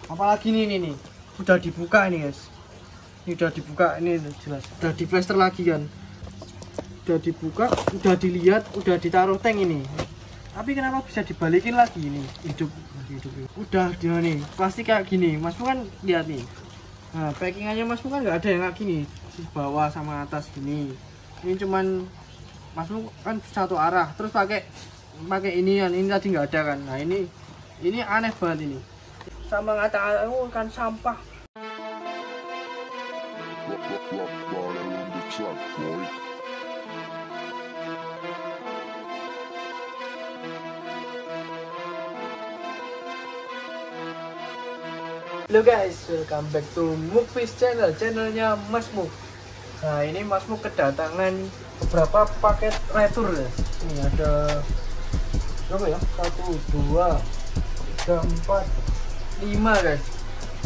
Apalagi nih udah dibuka ini guys, ini udah dibuka, ini jelas udah diplester lagi kan, udah dibuka, udah dilihat, udah ditaruh tank ini. Tapi kenapa bisa dibalikin lagi ini? Hidup udah dia nih plastik kayak gini. Masmu kan lihat nih, nah packingannya Masmu kan nggak ada yang kayak gini, di bawah sama atas gini. Ini cuman Masmu kan satu arah, terus pakai ini tadi nggak ada kan. Nah ini aneh banget ini, sama ngata kan sampah. Halo guys, welcome back to Mukfish channel, channelnya Mas Muk. Nah ini Mas Muk kedatangan beberapa paket retur ya. Ini ada berapa ya? 1, 2, 3, 4, 5 guys.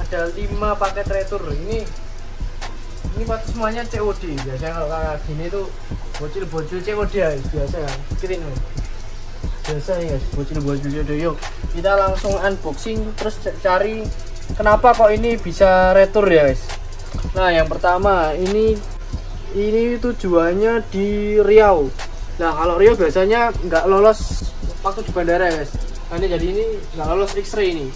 Ada 5 paket retur. Ini semuanya COD. Biasanya kalau kayak gini tuh bocil-bocil COD ya, biasa kan. Kirim biasa ya guys, bocil-bocil COD. Yuk kita langsung unboxing terus cari kenapa kok ini bisa retur ya guys. Nah yang pertama ini tujuannya di Riau. Nah kalau Riau biasanya nggak lolos waktu di bandara ya guys. Nah, jadi ini nggak lolos X-ray ini.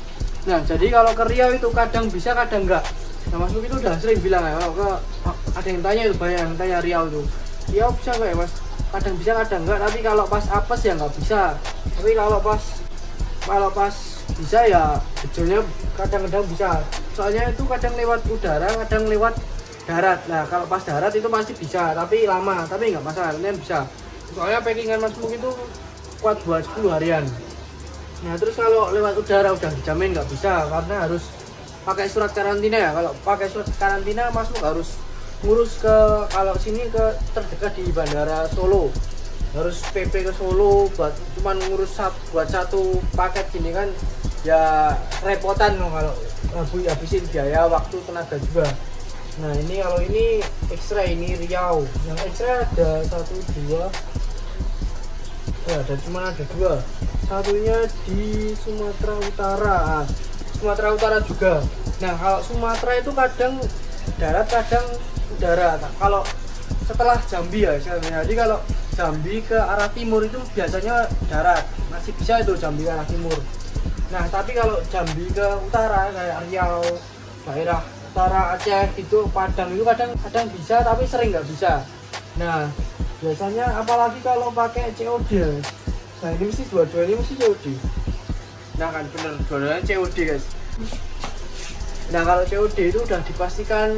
Nah jadi kalau ke Riau itu kadang bisa kadang nggak. Nah Mas Muk itu udah sering bilang ya, kalau ada yang tanya itu, banyak yang tanya Riau tuh, Riau bisa nggak ya Mas? Kadang bisa kadang nggak. Tapi kalau pas apes ya nggak bisa. Tapi kalau pas bisa ya kecilnya kadang-kadang bisa. Soalnya itu kadang lewat udara, kadang lewat darat. Nah kalau pas darat itu pasti bisa, tapi lama, tapi nggak masalah, ini bisa. Soalnya packingan Mas Muk itu kuat buat 10 harian. Nah terus kalau lewat udara udah dijamin nggak bisa, karena harus pakai surat karantina ya. Kalau pakai surat karantina Mas Muk harus ngurus ke, kalau sini ke terdekat di Bandara Solo, harus PP ke Solo buat cuman ngurus buat satu paket gini kan ya repotan loh kalau habisin biaya, waktu, tenaga juga. Nah ini kalau ini X-ray, ini Riau. Yang X-ray ada 1, 2 ya, ada 2. Satunya di Sumatera Utara. Nah, Sumatera Utara juga. Nah kalau Sumatera itu kadang darat kadang udara. Nah, kalau setelah Jambi ya, jadi kalau Jambi ke arah timur itu biasanya darat, masih bisa itu Jambi ke arah timur. Nah tapi kalau Jambi ke utara kayak Riau, daerah utara Aceh itu, Padang itu kadang bisa, tapi sering nggak bisa. Nah biasanya apalagi kalau pakai COD. Nah ini mesti dua-duanya mesti COD. Nah kan bener, dua-duanya COD guys. Nah kalau COD itu udah dipastikan,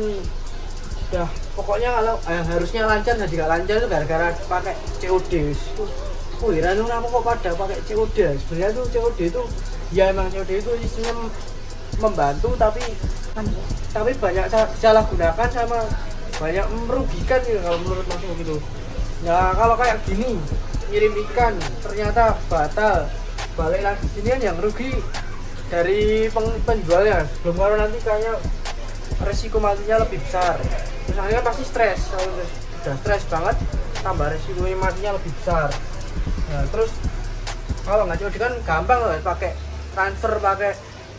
udah pokoknya kalau harusnya lancar, jadi nggak lancar itu gara-gara pakai COD. Oh heran kenapa kok pada pakai COD. Sebenarnya tuh COD itu ya emang COD itu isinya membantu, tapi banyak salah gunakan sama banyak merugikan gitu kalau menurut Mas Muk gitu. Nah kalau kayak gini ngirim ikan ternyata batal, balik lagi sini kan yang rugi dari penjualnya. Belum kalau nanti kayaknya resiko matinya lebih besar. Misalnya pasti stres, kalau udah stres banget tambah resiko matinya lebih besar. Nah terus kalau nggak COD kan gampang loh, pakai transfer, pakai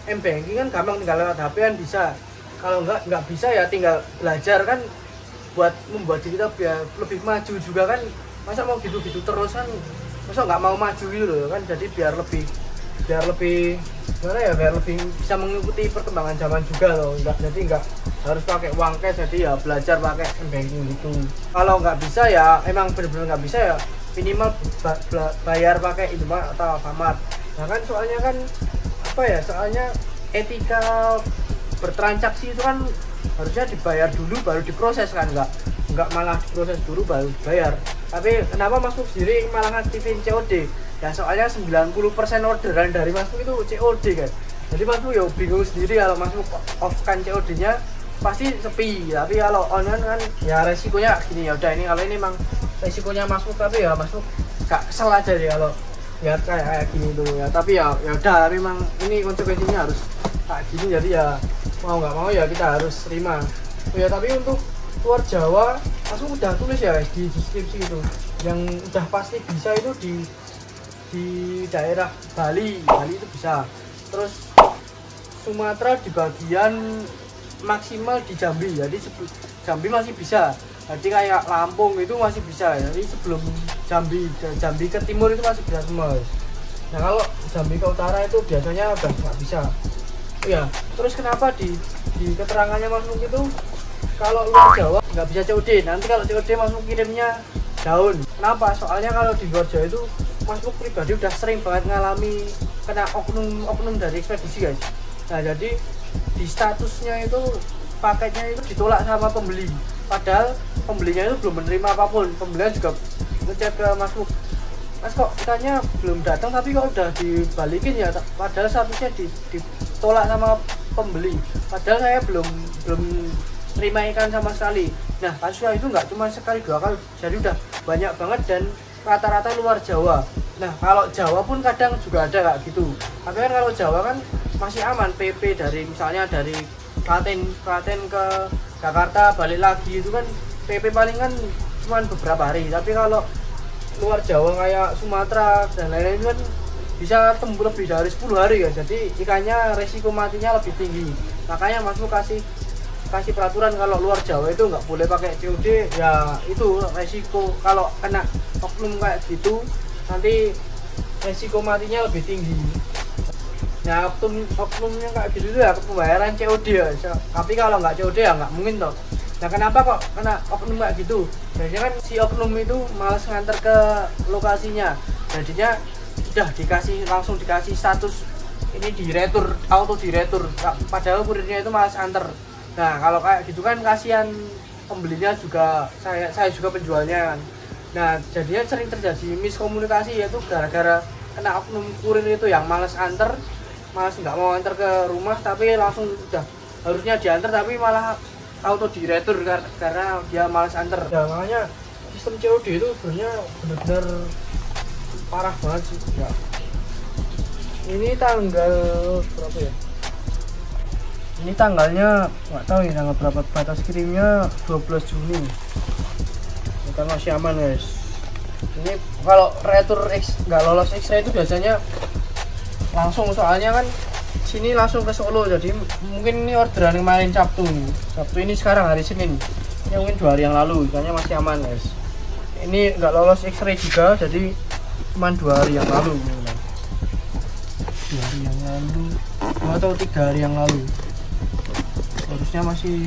M-banking kan gampang, tinggal lewat HP kan bisa. Kalau nggak bisa ya tinggal belajar kan, buat membuat diri kita biar lebih maju juga kan. Masa mau gitu-gitu terus kan, masa nggak mau maju gitu loh kan. Jadi biar lebih gimana ya, biar lebih bisa mengikuti perkembangan zaman juga loh. Jadi nggak harus pakai uang cash, jadi ya belajar pakai M-banking gitu. Kalau nggak bisa ya emang bener-bener nggak bisa ya, minimal bayar pakai Indomaret atau Alfamart. Nah kan soalnya kan apa ya, soalnya etika bertransaksi itu kan harusnya dibayar dulu baru diproses kan, nggak malah diproses dulu baru dibayar. Tapi kenapa Mas Muk sendiri malah ngaktifin COD ya? Soalnya 90% orderan dari Mas Muk itu COD kan. Jadi Mas Muk ya bingung sendiri, kalau Mas Muk off kan COD nya pasti sepi. Tapi kalau online kan ya resikonya gini. Ya udah, ini kalau ini emang resikonya Mas Muk, tapi ya Mas Muk gak kesel aja deh kalau lihat kayak gini tuh ya. Tapi ya udah, memang ini konsekuensinya harus kayak gini, jadi ya mau nggak mau ya kita harus terima. Oh ya, tapi untuk luar Jawa Mas Muk udah tulis ya guys di deskripsi itu, yang udah pasti bisa itu di daerah Bali itu bisa. Terus Sumatera di bagian maksimal di Jambi, jadi Jambi masih bisa, jadi kayak Lampung itu masih bisa, jadi sebelum Jambi ke timur itu masih bisa semua. Nah kalau Jambi ke utara itu biasanya udah nggak bisa. Ya terus kenapa di keterangannya Mas Muk itu kalau luar Jawa nggak bisa COD, nanti kalau COD Mas Muk kirimnya daun. Kenapa? Soalnya kalau di luar Jawa itu Mas Muk pribadi udah sering banget ngalami kena oknum dari ekspedisi guys. Nah jadi di statusnya itu paketnya itu ditolak sama pembeli, padahal pembelinya itu belum menerima apapun. Pembelinya juga ngecek ke Mas Muk, Mas kok ikannya belum datang tapi kok udah dibalikin ya, padahal statusnya ditolak sama pembeli, padahal saya belum terima ikan sama sekali. Nah kasusnya itu nggak cuma sekali dua kali, jadi udah banyak banget dan rata-rata luar Jawa. Nah kalau Jawa pun kadang juga ada kayak gitu, tapi kan kalau Jawa kan masih aman, PP dari misalnya dari Klaten ke Jakarta balik lagi itu kan PP paling kan cuma beberapa hari. Tapi kalau luar Jawa kayak Sumatera dan lain-lain kan bisa tembus lebih dari 10 hari ya, jadi ikannya resiko matinya lebih tinggi. Makanya Mas Muk kasih peraturan kalau luar Jawa itu nggak boleh pakai COD, ya itu resiko kalau kena oknum kayak gitu nanti resiko matinya lebih tinggi. Nah oknumnya kayak gitu ya pembayaran COD ya, tapi kalau nggak COD ya nggak mungkin toh. Nah kenapa kok kena oknum kayak gitu? Biasanya kan si oknum itu malas nganter ke lokasinya, jadinya udah langsung dikasih status ini diretur, auto diretur, padahal kurirnya itu malas anter. Nah kalau kayak gitu kan kasihan pembelinya juga, saya juga penjualnya kan. Nah jadinya sering terjadi miskomunikasi, yaitu gara-gara kena oknum kurir itu yang malas nggak mau antar ke rumah, tapi langsung udah harusnya diantar tapi malah auto diretur karena dia malas antar. Ya makanya sistem COD itu sebenarnya benar-benar parah banget sih ya. Ini tanggal berapa ya? Ini tanggalnya nggak tahu ya tanggal berapa, batas kirimnya 12 Juni. Kita masih aman guys. Ini kalau retur nggak lolos X-ray itu biasanya langsung, soalnya kan sini langsung ke Solo, jadi mungkin ini orderan kemarin Sabtu ini sekarang hari Senin, ini mungkin 2 hari yang lalu, ikannya masih aman guys. Ini nggak lolos X-ray juga, jadi cuma 2 hari yang lalu, 2 hari yang lalu atau 3 hari yang lalu, harusnya masih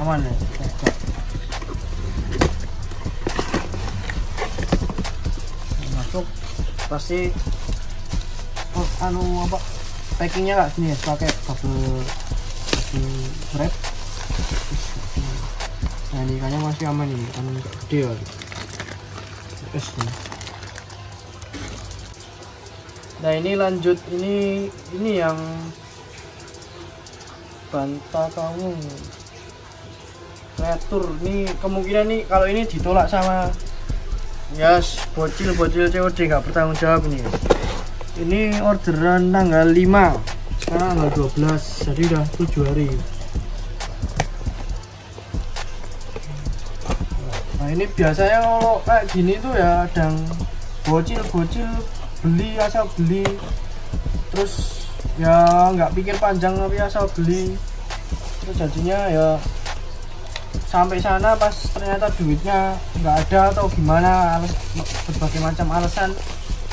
aman ya. Masuk pasti packingnya nggak sini ya, pakai bubble wrap. Nah ini ikannya masih aman ini, ikan gede ya. Nah ini lanjut, ini yang banta kamu retur. Ini kemungkinan nih kalau ini ditolak sama bocil COD nggak bertanggung jawab ini. Ini orderan tanggal 5, sekarang tanggal 12, jadi udah 7 hari. Nah ini biasanya kalau kayak gini tuh ya ada bocil asal beli, terus ya nggak pikir panjang tapi asal beli, terus jadinya ya sampai sana pas ternyata duitnya nggak ada atau gimana, berbagai macam alasan,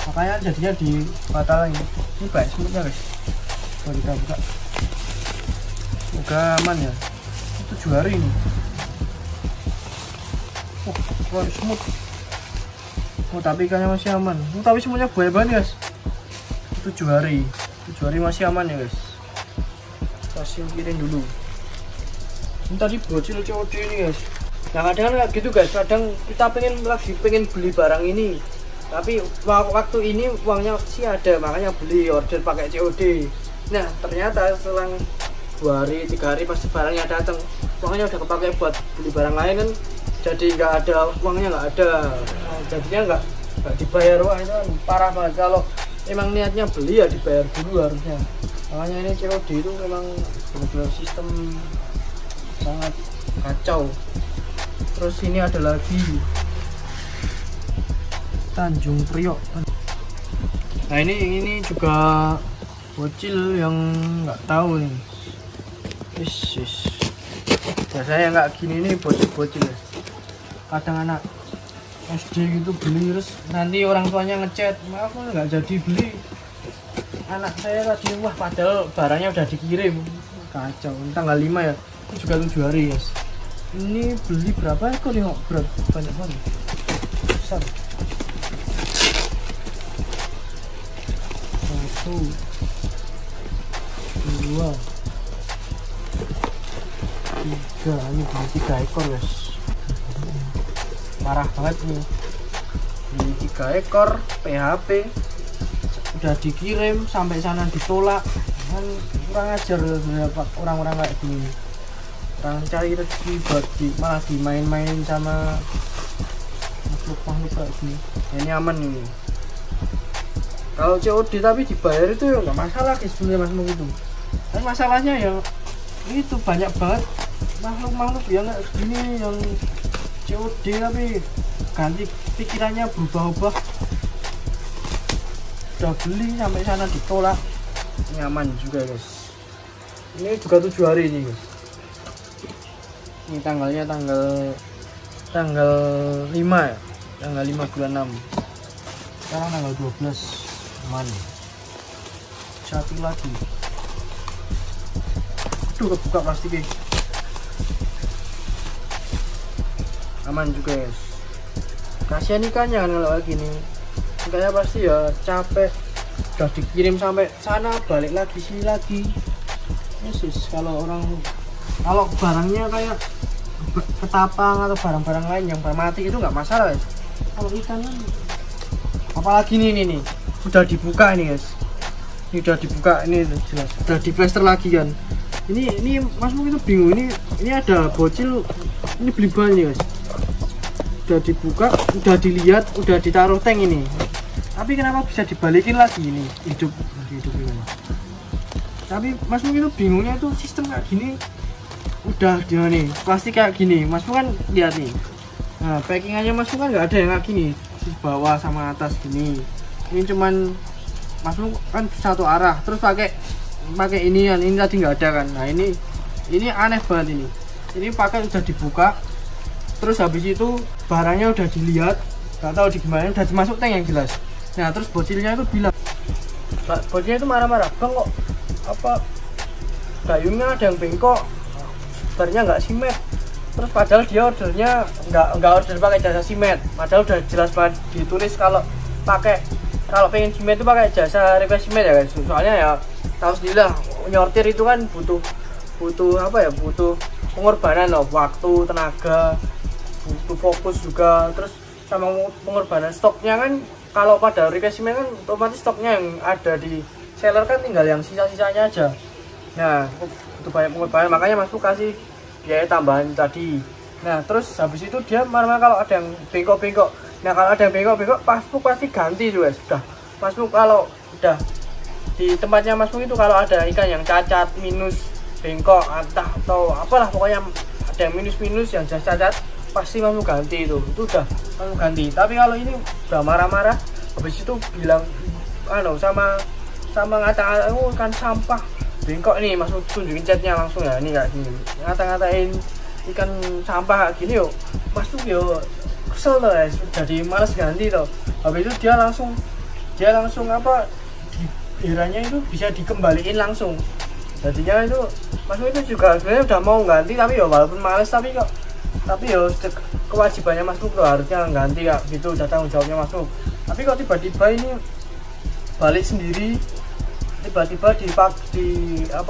makanya jadinya dibatalin. Ini baik semutnya guys, kalau kita buka semoga aman ya. 7 hari ini. Oh semut, tapi ikannya masih aman. Tapi semuanya buaya banget guys. 7 hari masih aman ya guys. Kasih kirim dulu. Ini tadi bocil COD ini guys. Nah kadang kayak gitu guys, kadang kita pengen beli barang ini, tapi waktu ini uangnya sih ada, makanya beli order pakai COD. Nah ternyata selang 2 hari 3 hari pasti barangnya datang, uangnya udah kepake buat beli barang lain kan, jadi nggak ada uangnya, nggak ada. Nah, jadinya nggak dibayar. Wah itu kan parah banget. Kalau emang niatnya beli ya dibayar dulu harusnya. Makanya ini COD itu memang benar-benar sistem sangat kacau. Terus ini ada lagi Tanjung Priok. Nah ini juga bocil yang nggak tahu nih. Ish. Biasanya nggak gini nih bocil-bocil ya. Kadang anak SD gitu beli terus nanti orang tuanya ngechat, maaf nggak jadi beli, anak saya tadi, wah padahal barangnya udah dikirim. Kacau. Ini tanggal 5 ya, ini juga 7 hari guys. Ini beli berapa ekor nih, berat banyak banget, besar. 1 2 3, ini beli 3 ekor guys, parah banget nih. Beli 3 ekor PHP udah dikirim sampai sana ditolak, kan kurang ajar beberapa orang-orang kayak gini. Orang cari rezeki buat malah dimain-main sama makhluk-makhluk kayak gini. Ini aman nih. Kalau COD tapi dibayar itu ya nggak masalah guys sebenarnya Mas Muk itu. Dan masalahnya ya itu banyak banget makhluk-makhluk yang kayak gini yang COD tapi ganti pikirannya, berubah-ubah. Udah beli sampai sana ditolak. Ini aman juga guys. Ini juga 7 hari ini guys. Ini tanggalnya tanggal 5 ya, tanggal 5 bulan 6. Sekarang tanggal 12. Aman. Satu lagi. Tuh kebuka plastiknya. Aman juga guys. Kasihan ikannya kan kalau kayak gini. Ikannya pasti ya capek, udah dikirim sampai sana balik lagi sini lagi. Yesus, kalau barangnya kayak ketapang atau barang-barang lain yang mati itu nggak masalah guys. Kalau ikan kan, apalagi nih udah dibuka ini guys. Ini udah dibuka, ini jelas udah di plaster lagi kan. Ini Mas Muk itu bingung, ini ada bocil, ini beli banyak guys. Udah dibuka, udah dilihat, udah ditaruh tank ini. Tapi kenapa bisa dibalikin lagi ini? Hidup ini. Tapi Mas Muk itu bingungnya itu sistem kayak gini. Udah gimana nih? Plastik kayak gini. Mas Muk kan lihat nih. Nah, packingannya Mas Muk kan nggak ada yang kayak gini. Di bawah sama atas gini. Ini cuman Mas Muk kan satu arah. Terus pakai ini kan. Ini tadi nggak ada kan. Nah, ini aneh banget ini. Ini pakai udah dibuka. Terus habis itu barangnya udah dilihat, nggak tahu di gimana, udah dimasuk tank yang jelas. Nah terus bocilnya itu bilang, bocilnya itu marah-marah, bang kok apa gayungnya ada yang bengkok, sebenarnya nggak simet. Terus padahal dia ordernya nggak order pakai jasa simet, padahal udah jelas banget ditulis kalau pengen simet itu pakai jasa request simet ya guys. Soalnya ya tahu sendiri lah, nyortir itu kan butuh pengorbanan loh, waktu, tenaga, butuh fokus juga, terus sama pengorbanan stoknya kan. Kalau pada request simet kan otomatis stoknya yang ada di seller kan tinggal yang sisa-sisanya aja. Nah itu banyak pengorbanan, makanya Mas Muk kasih biaya tambahan tadi. Nah terus habis itu dia marah-marah kalau ada yang bengkok-bengkok. Nah kalau ada yang bengkok-bengkok Mas Muk pasti ganti juga sudah. Mas Muk kalau udah di tempatnya Mas Muk itu kalau ada ikan yang cacat, minus, bengkok atau apalah pokoknya ada yang minus yang cacat, pasti Mas Muk ganti itu udah Mas Muk ganti. Tapi kalau ini udah marah-marah habis itu bilang sama ngata-ngatain, oh kan sampah bengkok nih, Mas Muk tunjukin chatnya langsung ya, ini kayak gini ngata-ngatain ikan sampah kayak gini yo. Mas Muk yo kesel tuh ya, jadi males ganti tuh. Habis itu dia langsung apa iranya itu bisa dikembaliin langsung. Jadinya itu Mas Muk itu juga sebenarnya udah mau ganti, tapi ya walaupun males tapi ya kewajibannya Mas Muk tuh harusnya ganti ya gitu, udah tanggung jawabnya Mas Muk. Tapi kok tiba-tiba ini balik sendiri, tiba-tiba di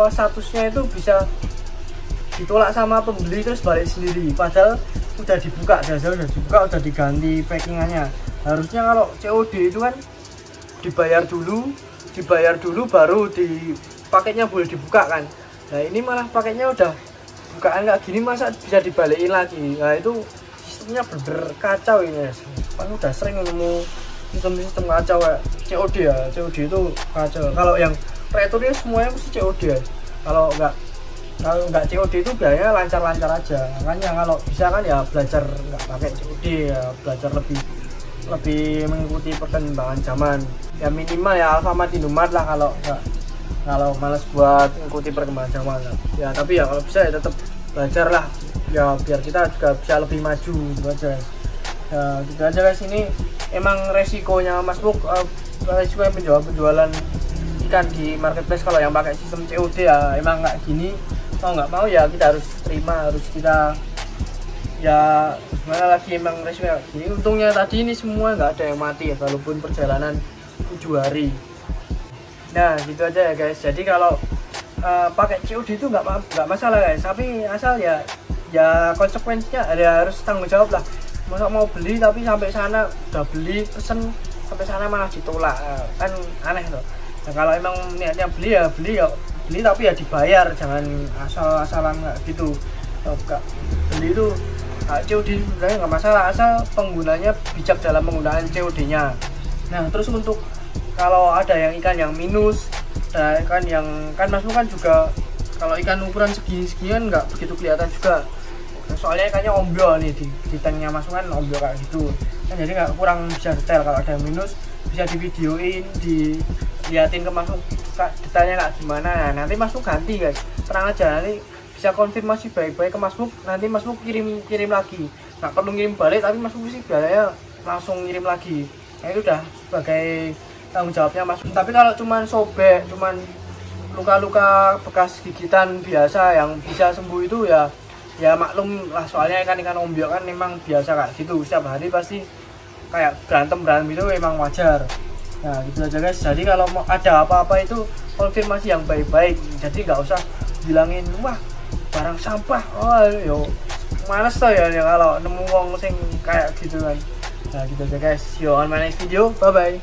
statusnya itu bisa ditolak sama pembeli terus balik sendiri, padahal udah dibuka, udah diganti packingannya. Harusnya kalau COD itu kan dibayar dulu baru di paketnya boleh dibuka kan. Nah ini malah paketnya udah bukaan kayak gini, masa bisa dibalikin lagi. Nah itu sistemnya bener kacau ini guys. Kan udah sering nemu sistem kacau kayak COD ya. COD itu kacau. Kalau yang returnya semuanya mesti COD ya. Kalau nggak COD itu biayanya lancar-lancar aja. Makanya kalau bisa kan ya belajar nggak pakai COD ya, belajar lebih mengikuti perkembangan zaman. Ya minimal ya Alfamart, Indomaret lah kalau kalau males buat ikuti perkembangan zaman ya, tapi ya kalau bisa ya tetap belajar lah ya, biar kita juga bisa lebih maju gitu aja ya. Gitu aja guys, ini emang resikonya Mas Muk, resiko yang penjualan ikan di marketplace kalau yang pakai sistem COD ya emang nggak gini, mau nggak mau ya kita harus terima, harus kita ya gimana lagi, emang resiko gini. Untungnya tadi ini semua nggak ada yang mati ya, walaupun perjalanan 7 hari. Nah gitu aja ya guys, jadi kalau pakai COD itu nggak masalah guys, tapi asal ya konsekuensinya ada, harus tanggung jawab lah. Masa mau beli tapi sampai sana udah beli, pesen sampai sana malah ditolak, kan aneh tuh. Nah, kalau emang niatnya beli ya beli tapi ya dibayar, jangan asal-asalan nggak gitu. Beli itu COD sebenarnya nggak masalah, asal penggunanya bijak dalam penggunaan COD-nya. Nah terus untuk kalau ada yang ikan yang minus, ikan yang kan Mas Muk kan juga kalau ikan ukuran segini kan nggak begitu kelihatan juga, soalnya ikannya ombyo nih di tanknya Mas Muk kan ombyo kayak gitu kan, jadi nggak kurang bisa detail. Kalau ada yang minus bisa divideoin, diliatin ke Mas Muk detailnya kayak gimana. Nah, nanti Mas Muk ganti guys, tenang aja, nanti bisa konfirmasi baik-baik ke Mas Muk, nanti Mas Muk kirim lagi, nggak perlu ngirim balik, tapi Mas Muk sih biasanya langsung ngirim lagi. Nah itu udah sebagai tanggung jawabnya Mas. Tapi kalau cuman sobek, cuman luka-luka bekas gigitan biasa yang bisa sembuh itu ya maklum lah, soalnya ikan ombyo kan memang biasa kayak gitu, setiap hari pasti kayak berantem itu memang wajar. Nah gitu aja guys, jadi kalau mau ada apa-apa itu konfirmasi yang baik-baik, jadi nggak usah bilangin wah barang sampah, oh yo males tuh ya kalau nemu wong sing kayak gitu kan. Nah gitu aja guys, see you on my next video, bye bye.